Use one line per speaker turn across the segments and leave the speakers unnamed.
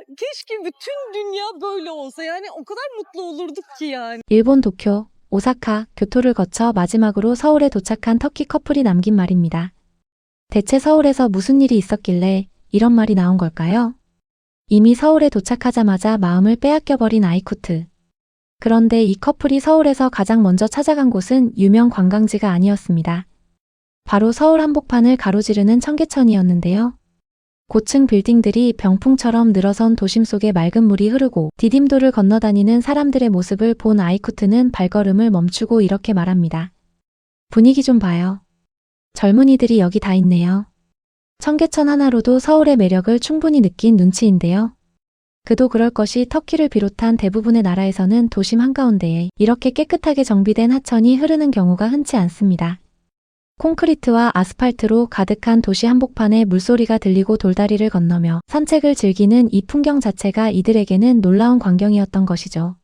keşke bütün dünya böyle olsa. Yani o kadar mutlu olurduk ki yani.
일본 도쿄, 오사카, 교토를 거쳐 마지막으로 서울에 도착한 터키 커플이 남긴 말입니다. 대체 서울에서 무슨 일이 있었길래 이런 말이 나온 걸까요? 이미 서울에 도착하자마자 마음을 빼앗겨버린 아이쿠트. 그런데 이 커플이 서울에서 가장 먼저 찾아간 곳은 유명 관광지가 아니었습니다. 바로 서울 한복판을 가로지르는 청계천이었는데요. 고층 빌딩들이 병풍처럼 늘어선 도심 속에 맑은 물이 흐르고 디딤돌을 건너다니는 사람들의 모습을 본 아이쿠트는 발걸음을 멈추고 이렇게 말합니다. 분위기 좀 봐요. 젊은이들이 여기 다 있네요. 청계천 하나로도 서울의 매력을 충분히 느낀 눈치인데요. 그도 그럴 것이 터키를 비롯한 대부분의 나라에서는 도심 한가운데에 이렇게 깨끗하게 정비된 하천이 흐르는 경우가 흔치 않습니다. 콘크리트와 아스팔트로 가득한 도시 한복판에 물소리가 들리고 돌다리를 건너며 산책을 즐기는 이 풍경 자체가 이들에게는 놀라운 광경이었던 것이죠.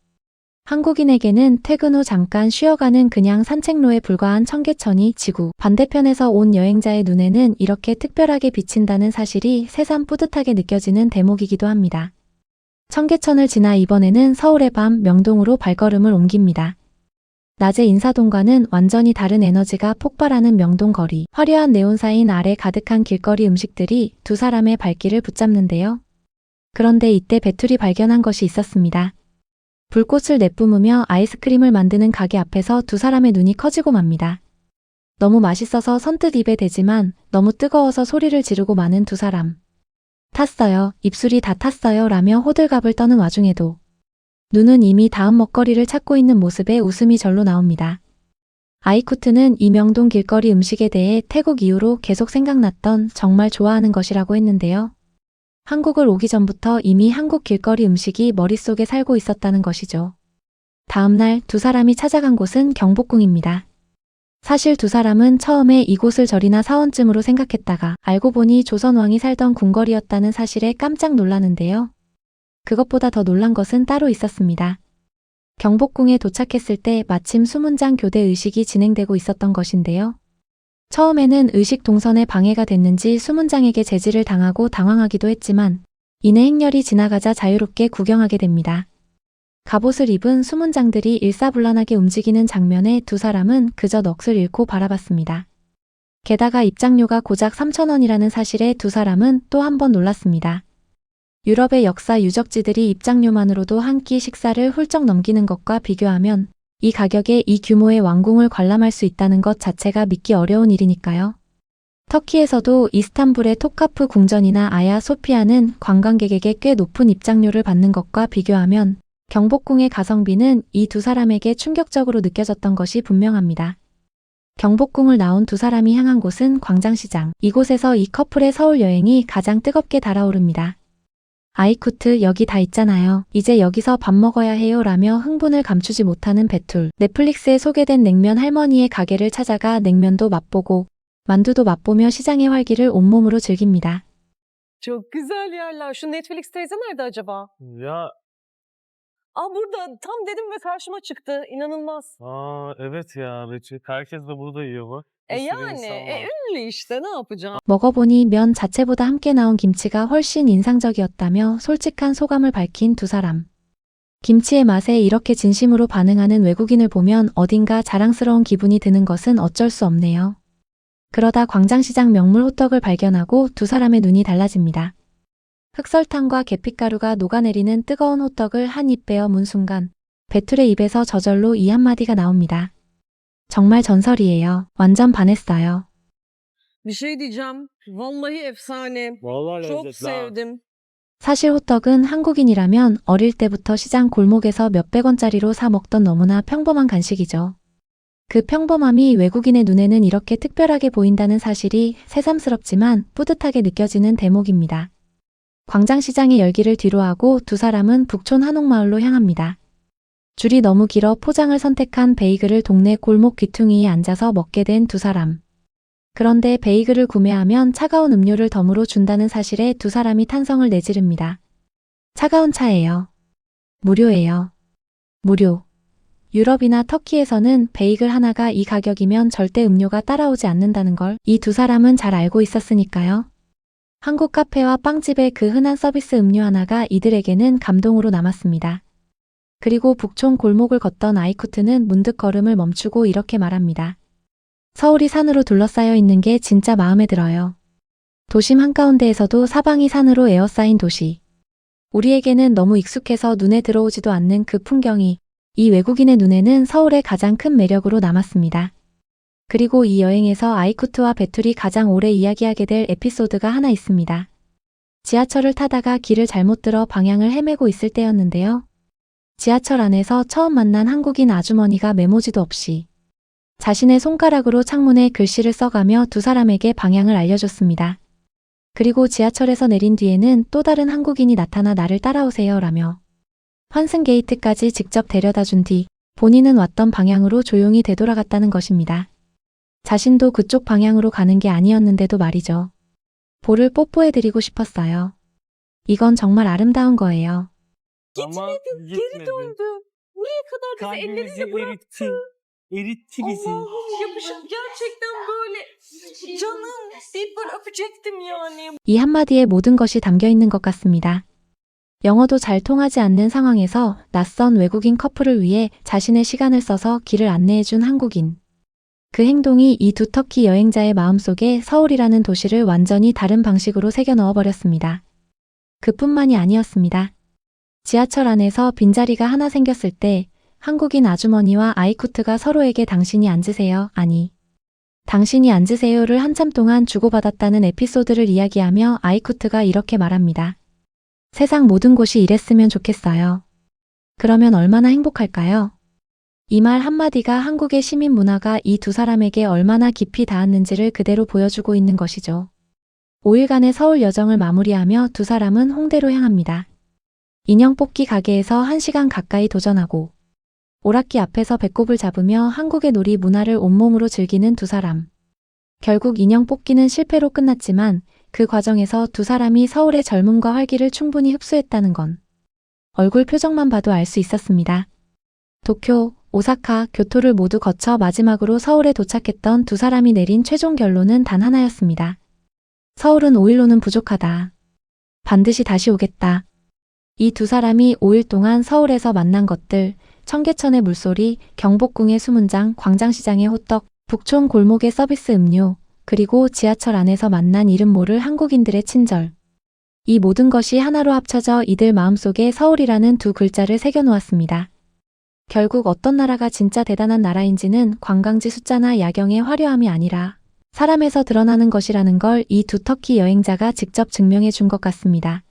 한국인에게는 퇴근 후 잠깐 쉬어가는 그냥 산책로에 불과한 청계천이 지구 반대편에서 온 여행자의 눈에는 이렇게 특별하게 비친다는 사실이 새삼 뿌듯하게 느껴지는 대목이기도 합니다. 청계천을 지나 이번에는 서울의 밤 명동으로 발걸음을 옮깁니다. 낮의 인사동과는 완전히 다른 에너지가 폭발하는 명동 거리, 화려한 네온사인 아래 가득한 길거리 음식들이 두 사람의 발길을 붙잡는데요. 그런데 이때 배툴이 발견한 것이 있었습니다. 불꽃을 내뿜으며 아이스크림을 만드는 가게 앞에서 두 사람의 눈이 커지고 맙니다. 너무 맛있어서 선뜻 입에 대지만 너무 뜨거워서 소리를 지르고 마는 두 사람. 탔어요. 입술이 다 탔어요. 라며 호들갑을 떠는 와중에도 눈은 이미 다음 먹거리를 찾고 있는 모습에 웃음이 절로 나옵니다. 아이쿠트는 이명동 길거리 음식에 대해 태국 이후로 계속 생각났던 정말 좋아하는 것이라고 했는데요. 한국을 오기 전부터 이미 한국 길거리 음식이 머릿속에 살고 있었다는 것이죠. 다음 날 두 사람이 찾아간 곳은 경복궁입니다. 사실 두 사람은 처음에 이곳을 절이나 사원쯤으로 생각했다가 알고 보니 조선왕이 살던 궁궐이었다는 사실에 깜짝 놀라는데요. 그것보다 더 놀란 것은 따로 있었습니다. 경복궁에 도착했을 때 마침 수문장 교대 의식이 진행되고 있었던 것인데요. 처음에는 의식 동선에 방해가 됐는지 수문장에게 제지를 당하고 당황하기도 했지만 이내 행렬이 지나가자 자유롭게 구경하게 됩니다. 갑옷을 입은 수문장들이 일사불란하게 움직이는 장면에 두 사람은 그저 넋을 잃고 바라봤습니다. 게다가 입장료가 고작 3,000원이라는 사실에 두 사람은 또 한 번 놀랐습니다. 유럽의 역사 유적지들이 입장료만으로도 한 끼 식사를 훌쩍 넘기는 것과 비교하면 이 가격에 이 규모의 왕궁을 관람할 수 있다는 것 자체가 믿기 어려운 일이니까요. 터키에서도 이스탄불의 톱카프 궁전이나 아야 소피아는 관광객에게 꽤 높은 입장료를 받는 것과 비교하면 경복궁의 가성비는 이 두 사람에게 충격적으로 느껴졌던 것이 분명합니다. 경복궁을 나온 두 사람이 향한 곳은 광장시장. 이곳에서 이 커플의 서울 여행이 가장 뜨겁게 달아오릅니다. 아이쿠트 여기 다 있잖아요. 이제 여기서 밥 먹어야 해요 라며 흥분을 감추지 못하는 배툴. 넷플릭스에 소개된 냉면 할머니의 가게를 찾아가 냉면도 맛보고 만두도 맛보며 시장의 활기를 온몸으로 즐깁니다.
Çok güzel yerler. Şu Netflix teyze nerede acaba?
Ya
Burada tam dedim ve karşıma çıktı. İnanılmaz.
evet ya Betül. Herkes de burada yiyor bak. Bir sürü
Yani
insan var.
ünlü işte ne yapacağım?
먹어보니 면 자체보다 함께 나온 김치가 훨씬 인상적이었다며 솔직한 소감을 밝힌 두 사람. 김치의 맛에 이렇게 진심으로 반응하는 외국인을 보면 어딘가 자랑스러운 기분이 드는 것은 어쩔 수 없네요. 그러다 광장시장 명물 호떡을 발견하고 두 사람의 눈이 달라집니다. 흑설탕과 계피가루가 녹아내리는 뜨거운 호떡을 한 입 베어 문 순간 배툴의 입에서 저절로 이 한마디가 나옵니다. 정말 전설이에요. 완전 반했어요.
Bir şey diyeceğim. Vallahi efsane.
Vallahi
Çok
lezzetli ha.
sevdim.
사실 호떡은 한국인이라면 어릴 때부터 시장 골목에서 몇백 원짜리로 사 먹던 너무나 평범한 간식이죠. 그 평범함이 외국인의 눈에는 이렇게 특별하게 보인다는 사실이 새삼스럽지만 뿌듯하게 느껴지는 대목입니다. 광장시장의 열기를 뒤로하고 두 사람은 북촌 한옥마을로 향합니다. 줄이 너무 길어 포장을 선택한 베이글을 동네 골목 귀퉁이에 앉아서 먹게 된 두 사람. 그런데 베이글을 구매하면 차가운 음료를 덤으로 준다는 사실에 두 사람이 탄성을 내지릅니다. 차가운 차예요. 무료예요. 무료. 유럽이나 터키에서는 베이글 하나가 이 가격이면 절대 음료가 따라오지 않는다는 걸 이 두 사람은 잘 알고 있었으니까요. 한국 카페와 빵집의 그 흔한 서비스 음료 하나가 이들에게는 감동으로 남았습니다. 그리고 북촌 골목을 걷던 아이쿠트는 문득 걸음을 멈추고 이렇게 말합니다. 서울이 산으로 둘러싸여 있는 게 진짜 마음에 들어요. 도심 한가운데에서도 사방이 산으로 에워싸인 도시. 우리에게는 너무 익숙해서 눈에 들어오지도 않는 그 풍경이 이 외국인의 눈에는 서울의 가장 큰 매력으로 남았습니다. 그리고 이 여행에서 아이쿠트와 베툴이 가장 오래 이야기하게 될 에피소드가 하나 있습니다. 지하철을 타다가 길을 잘못 들어 방향을 헤매고 있을 때였는데요. 지하철 안에서 처음 만난 한국인 아주머니가 메모지도 없이 자신의 손가락으로 창문에 글씨를 써가며 두 사람에게 방향을 알려줬습니다. 그리고 지하철에서 내린 뒤에는 또 다른 한국인이 나타나 나를 따라오세요 라며 환승 게이트까지 직접 데려다 준 뒤 본인은 왔던 방향으로 조용히 되돌아갔다는 것입니다. 자신도 그쪽 방향으로 가는 게 아니었는데도 말이죠. 볼을 뽀뽀해드리고 싶었어요. 이건 정말 아름다운 거예요.
Ama
Geri
gitmedi.
döndü. Buraya kadar bizi
Kalbimizi
elleriyle bıraktı.
eritti. Eritti bizi.
Allah'ım yapışıp gerçekten böyle canım deyip böyle öpecektim yani.
이 한마디에 모든 것이 담겨 있는 것 같습니다. 영어도 잘 통하지 않는 상황에서 낯선 외국인 커플을 위해 자신의 시간을 써서 길을 안내해준 한국인. 그 행동이 이 두 터키 여행자의 마음속에 서울이라는 도시를 완전히 다른 방식으로 새겨 넣어버렸습니다. 그뿐만이 아니었습니다. 지하철 안에서 빈자리가 하나 생겼을 때 한국인 아주머니와 아이쿠트가 서로에게 당신이 앉으세요, 아니 당신이 앉으세요를 한참 동안 주고받았다는 에피소드를 이야기하며 아이쿠트가 이렇게 말합니다. 세상 모든 곳이 이랬으면 좋겠어요. 그러면 얼마나 행복할까요? 이 말 한마디가 한국의 시민 문화가 이 두 사람에게 얼마나 깊이 닿았는지를 그대로 보여주고 있는 것이죠. 5일간의 서울 여정을 마무리하며 두 사람은 홍대로 향합니다. 인형 뽑기 가게에서 1시간 가까이 도전하고 오락기 앞에서 배꼽을 잡으며 한국의 놀이 문화를 온몸으로 즐기는 두 사람. 결국 인형 뽑기는 실패로 끝났지만 그 과정에서 두 사람이 서울의 젊음과 활기를 충분히 흡수했다는 건 얼굴 표정만 봐도 알 수 있었습니다. 도쿄, 오사카, 교토를 모두 거쳐 마지막으로 서울에 도착했던 두 사람이 내린 최종 결론은 단 하나였습니다. 서울은 5일로는 부족하다. 반드시 다시 오겠다. 이 두 사람이 5일 동안 서울에서 만난 것들, 청계천의 물소리, 경복궁의 수문장, 광장시장의 호떡, 북촌 골목의 서비스 음료, 그리고 지하철 안에서 만난 이름 모를 한국인들의 친절. 이 모든 것이 하나로 합쳐져 이들 마음속에 서울이라는 두 글자를 새겨놓았습니다. 결국 어떤 나라가 진짜 대단한 나라인지는 관광지 숫자나 야경의 화려함이 아니라 사람에서 드러나는 것이라는 걸 이 두 터키 여행자가 직접 증명해 준 것 같습니다.